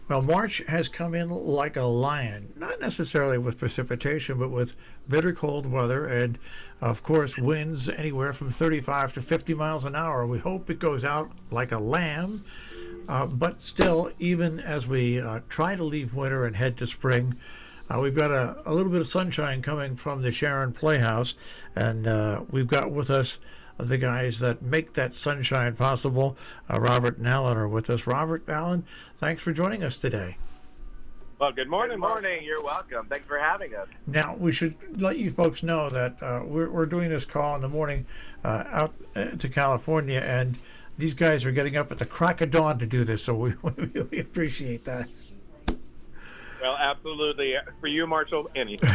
Well, March has come in like a lion, not necessarily with precipitation, but with bitter cold weather and, of course, winds anywhere from 35 to 50 miles an hour. We hope it goes out like a lamb, but still, even as we try to leave winter and head to spring, we've got a little bit of sunshine coming from the Sharon Playhouse, and we've got with us the guys that make that sunshine possible. Robert and Alan are with us. Robert, Alan, thanks for joining us today. Well, good morning. Good morning. You're welcome. Thanks for having us. Now, we should let you folks know that we're doing this call in the morning out to California, and these guys are getting up at the crack of dawn to do this, so we really appreciate that. Well, absolutely. For you, Marshall, anything.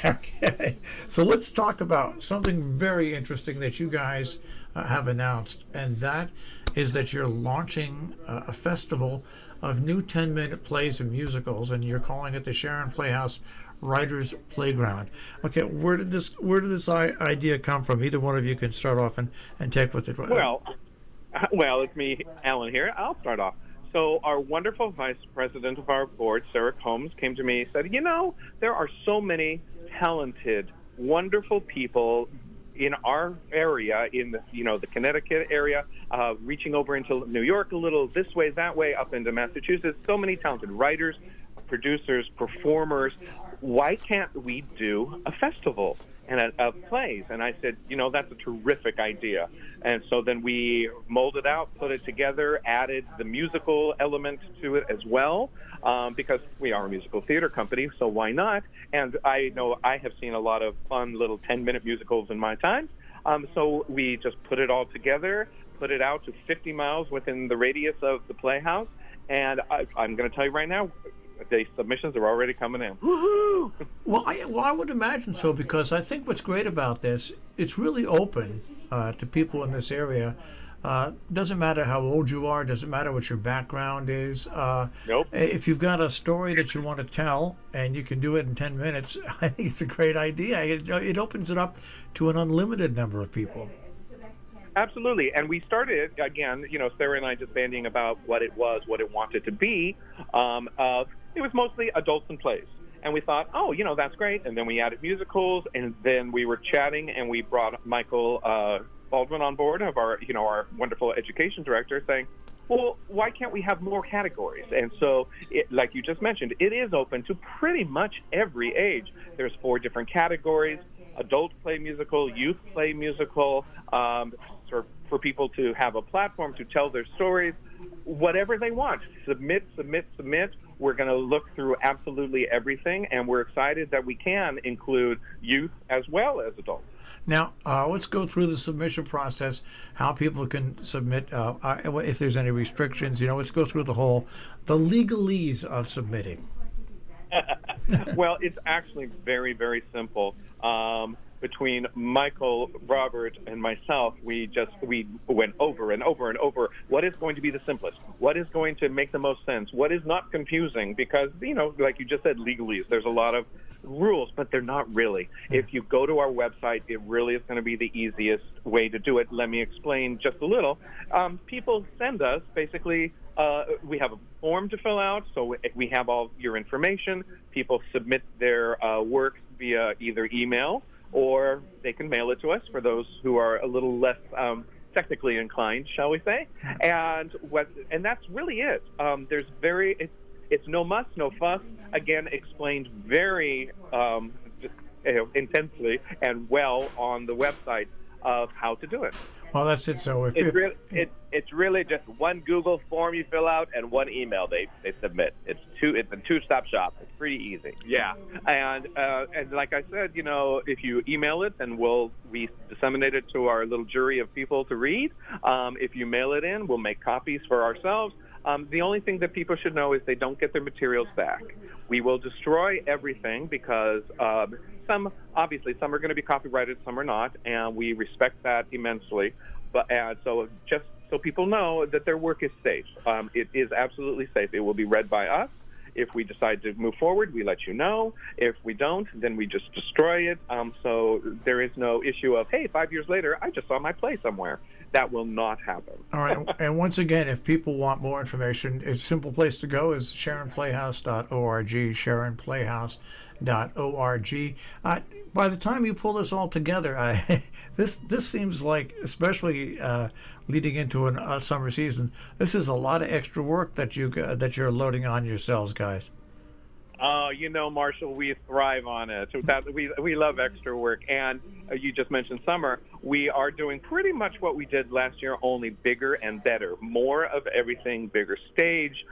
Okay, so let's talk about something very interesting that you guys have announced, and that is that you're launching a festival of new 10-minute plays and musicals, and you're calling it the Sharon Playhouse Writers Playground. Okay, where did this idea come from? Either one of you can start off and take with it. Well, it's me, Alan, here. I'll start off. So our wonderful vice president of our board, Sarah Combs, came to me and said, there are so many talented, wonderful people in our area, in the Connecticut area, reaching over into New York a little, this way, that way, up into Massachusetts. So many talented writers, producers, performers. Why can't we do a festival and of plays? And I said, that's a terrific idea. And so then we molded out, put it together, added the musical element to it as well, because we are a musical theater company, so why not? And I know I have seen a lot of fun little 10-minute musicals in my time. So we just put it all together, put it out to 50 miles within the radius of the Playhouse. And I'm going to tell you right now, the submissions are already coming in. Woohoo! Well, I would imagine so, because I think what's great about this, it's really open to people in this area. Doesn't matter how old you are, doesn't matter what your background is. Nope. If you've got a story that you want to tell and you can do it in 10 minutes, I think it's a great idea. It opens it up to an unlimited number of people. Absolutely. And we started, again, Sarah and I just banding about what it was, what it wanted to be. It was mostly adults and plays. And we thought, that's great. And then we added musicals, and then we were chatting, and we brought Michael Baldwin on board, of our wonderful education director, saying, well, why can't we have more categories? And so, like you just mentioned, it is open to pretty much every age. There's 4 different categories: adult play musical, youth play musical, for people to have a platform to tell their stories, whatever they want. Submit. We're going to look through absolutely everything, and we're excited that we can include youth as well as adults. Now, let's go through the submission process, how people can submit, if there's any restrictions. Let's go through the legalese of submitting. Well, it's actually very, very simple. Between Michael, Robert, and myself, we went over and over and over what is going to be the simplest, what is going to make the most sense, what is not confusing, because, like you just said, legalese, there's a lot of rules, but they're not really. If you go to our website, it really is going to be the easiest way to do it. Let me explain just a little. People send us, basically, we have a form to fill out, so we have all your information. People submit their works via either email, or they can mail it to us for those who are a little less technically inclined, shall we say. And that's really it. It's no muss, no fuss. Again, explained very intensely and well on the website of how to do it. Well, that's it. So it's really just one Google form you fill out and one email they submit. It's a two-stop shop. It's pretty easy. Yeah, and like I said, if you email it, then we disseminate it to our little jury of people to read. If you mail it in, we'll make copies for ourselves. The only thing that people should know is they don't get their materials back. We will destroy everything because some are going to be copyrighted, some are not, and we respect that immensely. But so just so people know that their work is safe. It is absolutely safe. It will be read by us. If we decide to move forward, we let you know. If we don't, then we just destroy it. So there is no issue of, hey, 5 years later, I just saw my play somewhere. That will not happen. All right, and once again, if people want more information, a simple place to go is sharonplayhouse.org, sharonplayhouse.org. By the time you pull this all together, this seems like, especially leading into a summer season, this is a lot of extra work that you're loading on yourselves, guys. Marshall, we thrive on it. We love extra work. And you just mentioned summer. We are doing pretty much what we did last year, only bigger and better. More of everything, bigger stage,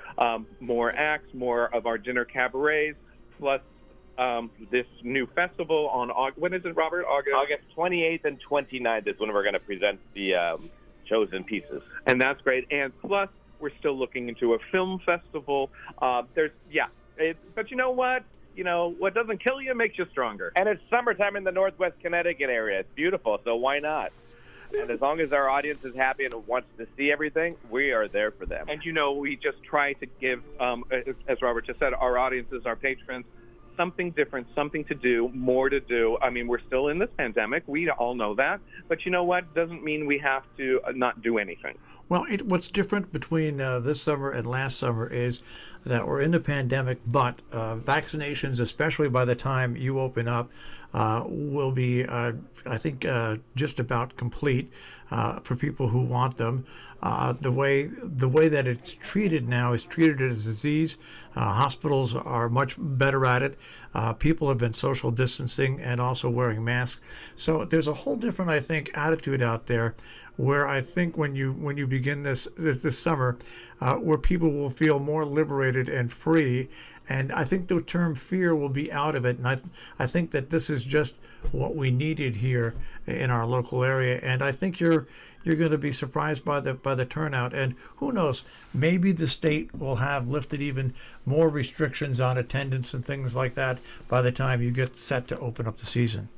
more acts, more of our dinner cabarets, plus this new festival on when is it, Robert? August 28th and 29th is when we're going to present the chosen pieces. And that's great. And plus, we're still looking into a film festival. But you know what? What doesn't kill you makes you stronger. And it's summertime in the Northwest Connecticut area. It's beautiful, so why not? And as long as our audience is happy and wants to see everything, we are there for them. And, we just try to give, as Robert just said, our audiences, our patrons, something different, something to do, more to do. I mean, we're still in this pandemic. We all know that. But you know what? Doesn't mean we have to not do anything. Well, what's different between this summer and last summer is that we're in the pandemic, but vaccinations, especially by the time you open up, will be, I think, just about complete for people who want them. The way that it's treated now is treated as a disease. Hospitals are much better at it. People have been social distancing and also wearing masks. So there's a whole different, I think, attitude out there, where I think when you begin this summer, where people will feel more liberated and free, and I think the term fear will be out of it. And I think that this is just what we needed here in our local area. And I think you're going to be surprised by the turnout. And who knows, maybe the state will have lifted even more restrictions on attendance and things like that by the time you get set to open up the season.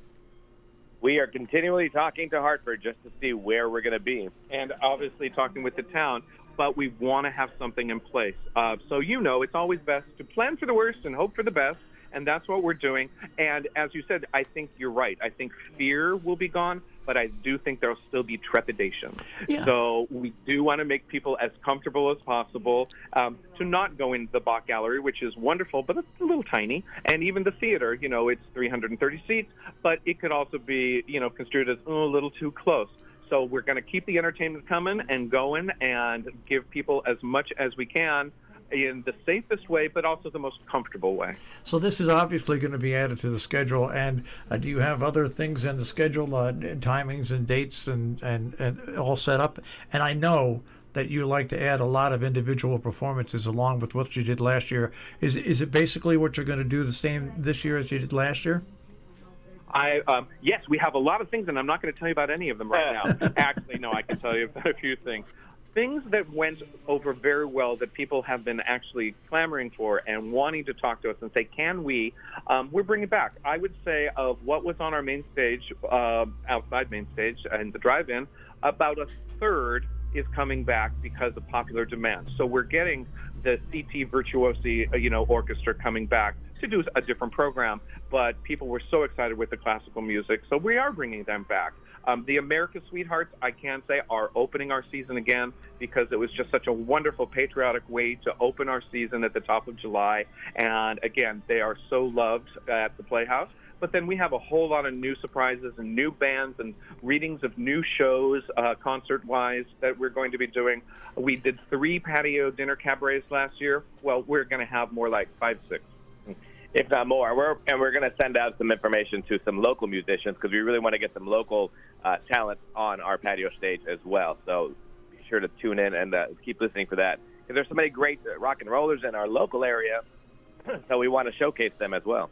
We are continually talking to Hartford just to see where we're going to be. And obviously talking with the town, but we want to have something in place. So it's always best to plan for the worst and hope for the best, and that's what we're doing. And as you said, I think you're right. I think fear will be gone, but I do think there'll still be trepidation. Yeah. So we do want to make people as comfortable as possible to not go into the Bach Gallery, which is wonderful, but it's a little tiny. And even the theater, it's 330 seats, but it could also be, construed as a little too close. So we're going to keep the entertainment coming and going and give people as much as we can in the safest way, but also the most comfortable way. So this is obviously going to be added to the schedule. And do you have other things in the schedule, timings and dates and all set up? And I know that you like to add a lot of individual performances along with what you did last year. Is it basically what you're going to do the same this year as you did last year? Yes, we have a lot of things, and I'm not going to tell you about any of them right now. Actually, no, I can tell you about a few things. Things that went over very well that people have been actually clamoring for and wanting to talk to us and say, can we're bringing back. I would say of what was on our main stage, outside main stage and the drive-in, about a third is coming back because of popular demand. So we're getting the CT Virtuosi, orchestra coming back to do a different program, but people were so excited with the classical music, so we are bringing them back. The America Sweethearts, I can say, are opening our season again because it was just such a wonderful patriotic way to open our season at the top of July. And again, they are so loved at the Playhouse. But then we have a whole lot of new surprises and new bands and readings of new shows, concert-wise, that we're going to be doing. We did 3 patio dinner cabarets last year. Well, we're going to have more like 5, 6. If not more. We're going to send out some information to some local musicians because we really want to get some local talent on our patio stage as well. So be sure to tune in and keep listening for that because there's so many great rock and rollers in our local area, so we want to showcase them as well.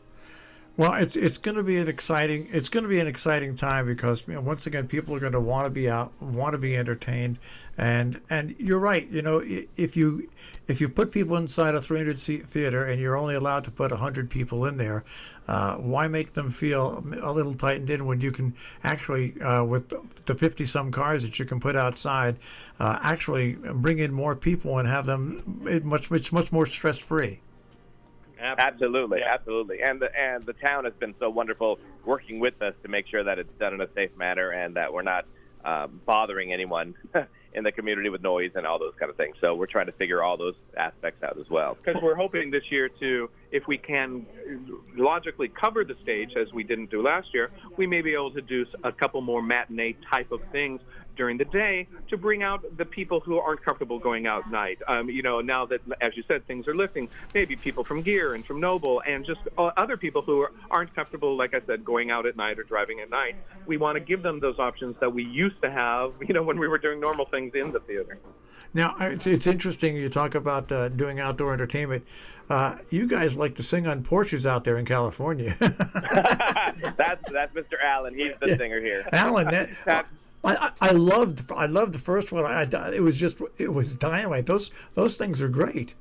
Well, it's going to be an exciting time because once again people are going to want to be out, want to be entertained, and you're right. If you put people inside a 300-seat theater and you're only allowed to put 100 people in there, why make them feel a little tightened in when you can actually, with the 50-some cars that you can put outside, actually bring in more people and have them much more stress-free. Absolutely. And the town has been so wonderful working with us to make sure that it's done in a safe manner and that we're not bothering anyone in the community with noise and all those kind of things. So we're trying to figure all those aspects out as well. Because we're hoping this year to, if we can logically cover the stage as we didn't do last year, we may be able to do a couple more matinee type of things during the day to bring out the people who aren't comfortable going out at night. Now that, as you said, things are lifting, maybe people from Gear and from Noble and just other people who aren't comfortable, like I said, going out at night or driving at night. We want to give them those options that we used to have, when we were doing normal things in the theater. Now, it's interesting you talk about doing outdoor entertainment. You guys like to sing on porches out there in California. That's Mr. Allen. He's the singer here. Alan, I loved the first one. It was dynamite. Those things are great.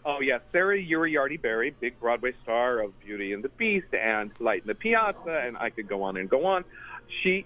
Oh, yeah. Sarah Uriarty Berry, big Broadway star of Beauty and the Beast and Light in the Piazza, and I could go on and go on. She,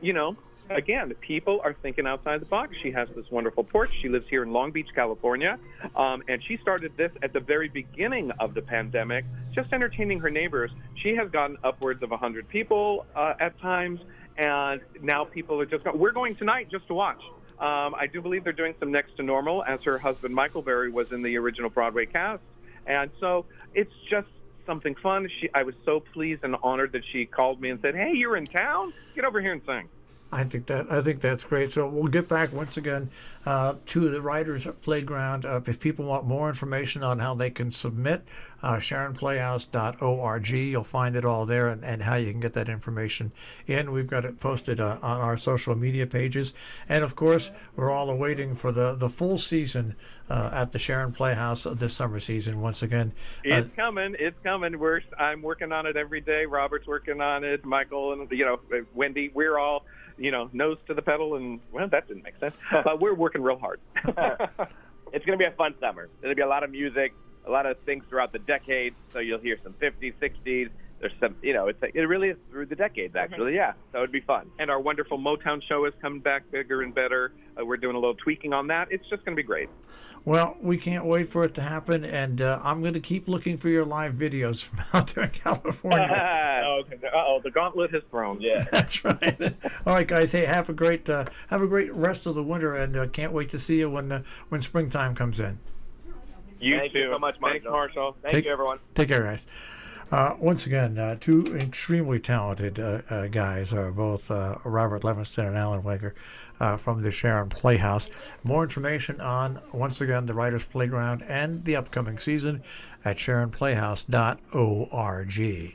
again, people are thinking outside the box. She has this wonderful porch. She lives here in Long Beach, California, and she started this at the very beginning of the pandemic, just entertaining her neighbors. She has gotten upwards of 100 people at times, and now people are just going. We're going tonight just to watch. I do believe they're doing some Next to Normal, as her husband Michael Berry was in the original Broadway cast, and so it's just something fun. I was so pleased and honored that she called me and said, "Hey, you're in town? Get over here and sing." I think that's great. So we'll get back once again to the Writers Playground. If people want more information on how they can submit, SharonPlayhouse.org. You'll find it all there, and how you can get that information in. We've got it posted on our social media pages, and of course, we're all awaiting for the full season at the Sharon Playhouse this summer season. Once again, it's coming. It's coming. I'm working on it every day. Robert's working on it. Michael and Wendy. We're all nose to the pedal, and well, that didn't make sense. But we're working real hard. It's going to be a fun summer. There'll be a lot of music, a lot of things throughout the decade. So you'll hear some 50s, 60s. There's some, it really is through the decades, actually. Yeah, so it'd be fun. And our wonderful Motown show is coming back bigger and better. We're doing a little tweaking on that. It's just going to be great. Well, we can't wait for it to happen, and I'm going to keep looking for your live videos from out there in California. The gauntlet has thrown. Yeah, that's right. All right, guys. Hey, have a great rest of the winter, and can't wait to see you when springtime comes in. Thank you so much, Marshall. Thanks, Marshall. Thank you, everyone. Take care, guys. Once again, two extremely talented guys are both Robert Levinstein and Alan Weger from the Sharon Playhouse. More information on, once again, the Writers Playground and the upcoming season at SharonPlayhouse.org.